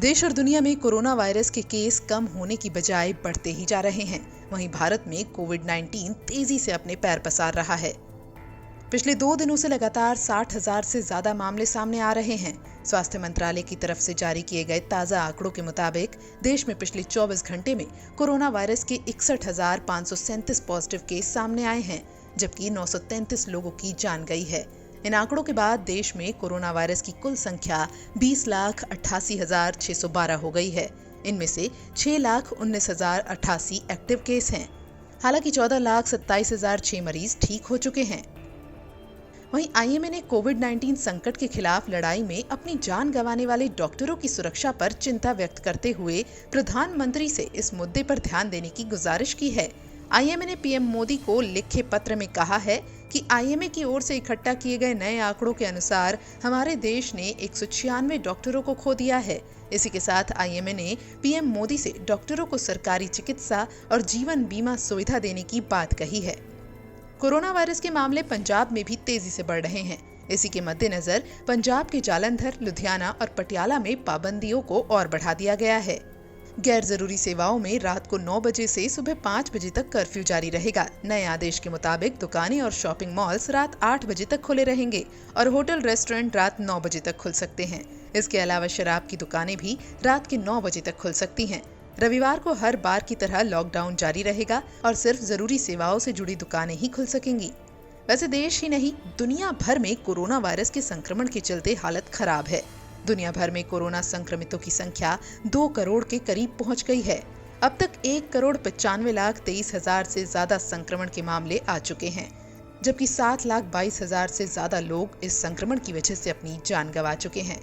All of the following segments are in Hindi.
देश और दुनिया में कोरोना वायरस के केस कम होने की बजाय बढ़ते ही जा रहे हैं। वहीं भारत में कोविड-19 तेजी से अपने पैर पसार रहा है। पिछले 2 दिनों से लगातार 60,000 से ज्यादा मामले सामने आ रहे हैं। स्वास्थ्य मंत्रालय की तरफ से जारी किए गए ताजा आंकड़ों के मुताबिक देश में पिछले 24 घंटे में कोरोना वायरस के 61,537 पॉजिटिव केस सामने आए हैं, जबकि 933 लोगों की जान गई है। इन आंकड़ों के बाद देश में कोरोना वायरस की कुल संख्या 20,88,612 हो गई है। इनमें से 6,19,088 एक्टिव केस हैं। हालांकि 14,27,006 मरीज ठीक हो चुके हैं। वहीं आईएमए ने कोविड-19 संकट के खिलाफ लड़ाई में अपनी जान गंवाने वाले डॉक्टरों की सुरक्षा पर चिंता व्यक्त करते हुए प्रधानमंत्री से इस मुद्दे पर ध्यान देने की गुजारिश की है। आईएमए ने पीएम मोदी को लिखे पत्र में कहा है कि आईएमए की ओर से इकट्ठा किए गए नए आंकड़ों के अनुसार हमारे देश ने 196 डॉक्टरों को खो दिया है। इसी के साथ आईएमए ने पीएम मोदी से डॉक्टरों को सरकारी चिकित्सा और जीवन बीमा सुविधा देने की बात कही है। कोरोना वायरस के मामले पंजाब में भी तेजी से बढ़ रहे हैं। इसी के मद्देनजर पंजाब के जालंधर, लुधियाना और पटियाला में पाबंदियों को और बढ़ा दिया गया है। गैर जरूरी सेवाओं में रात को 9 बजे से सुबह 5 बजे तक कर्फ्यू जारी रहेगा। नए आदेश के मुताबिक दुकानें और शॉपिंग मॉल्स रात 8 बजे तक खुले रहेंगे और होटल रेस्टोरेंट रात 9 बजे तक खुल सकते हैं। इसके अलावा शराब की दुकानें भी रात के 9 बजे तक खुल सकती हैं। रविवार को हर बार की तरह लॉकडाउन जारी रहेगा और सिर्फ जरूरी सेवाओं से जुड़ी दुकानें ही खुल सकेंगी। वैसे देश ही नहीं, दुनिया भर में कोरोना वायरस के संक्रमण के चलते हालत खराब है। दुनिया भर में कोरोना संक्रमितों की संख्या 2 करोड़ के करीब पहुंच गई है। अब तक 1,95,23,000 से ज्यादा संक्रमण के मामले आ चुके हैं, जबकि 7,22,000 से ज्यादा लोग इस संक्रमण की वजह से अपनी जान गंवा चुके हैं।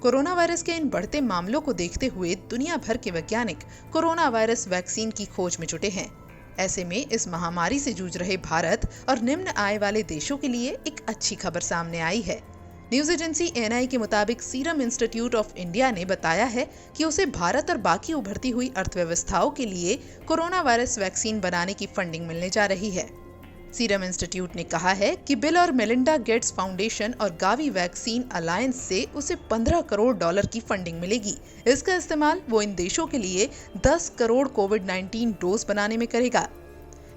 कोरोना वायरस के इन बढ़ते मामलों को देखते हुए दुनिया भर के वैज्ञानिक कोरोना वायरस वैक्सीन की खोज में जुटे हैं। ऐसे में इस महामारी से जूझ रहे भारत और निम्न आय वाले देशों के लिए एक अच्छी खबर सामने आई है। न्यूज एजेंसी एएनआई के मुताबिक सीरम इंस्टीट्यूट ऑफ इंडिया ने बताया है कि उसे भारत और बाकी उभरती हुई अर्थव्यवस्थाओं के लिए कोरोना वायरस वैक्सीन बनाने की फंडिंग मिलने जा रही है। सीरम इंस्टीट्यूट ने कहा है कि बिल और मेलिंडा गेट्स फाउंडेशन और गावी वैक्सीन अलायंस से उसे $15 करोड़ की फंडिंग मिलेगी। इसका इस्तेमाल वो इन देशों के लिए 10 करोड़ कोविड-19 डोज बनाने में करेगा।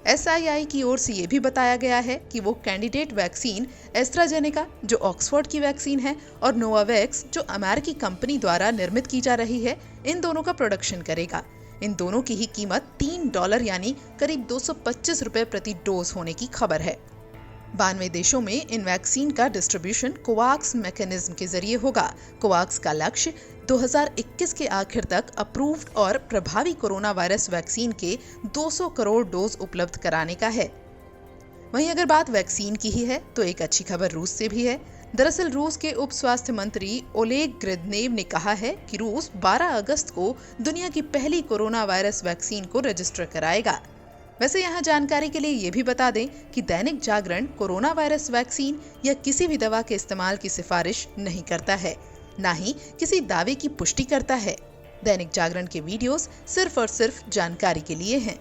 एसआईआई की ओर से ये भी बताया गया है कि वो कैंडिडेट वैक्सीन एस्ट्राजेनेका, जो ऑक्सफोर्ड की वैक्सीन है, और नोवावैक्स, जो अमेरिकी कंपनी द्वारा निर्मित की जा रही है, इन दोनों का प्रोडक्शन करेगा। इन दोनों की ही कीमत $3 यानी करीब 225 रुपए प्रति डोज होने की खबर है। 92 देशों में इन वैक्सीन का डिस्ट्रीब्यूशन कोवाक्स मैकेनिज्म के जरिए होगा। कोवाक्स का लक्ष्य 2021 के आखिर तक अप्रूव्ड और प्रभावी कोरोना वायरस वैक्सीन के 200 करोड़ डोज उपलब्ध कराने का है। वहीं अगर बात वैक्सीन की ही है तो एक अच्छी खबर रूस से भी है। दरअसल रूस के उप स्वास्थ्य मंत्री ओलेग ग्रेदनेव ने कहा है कि रूस 12 अगस्त को दुनिया की पहली कोरोना वायरस वैक्सीन को रजिस्टर कराएगा। वैसे यहाँ जानकारी के लिए ये भी बता दें कि Dainik Jagran corona virus vaccine या किसी भी दवा के इस्तेमाल की सिफारिश नहीं करता है, ना ही किसी दावे की पुष्टि करता है। दैनिक जागरण के वीडियोस सिर्फ और सिर्फ जानकारी के लिए हैं।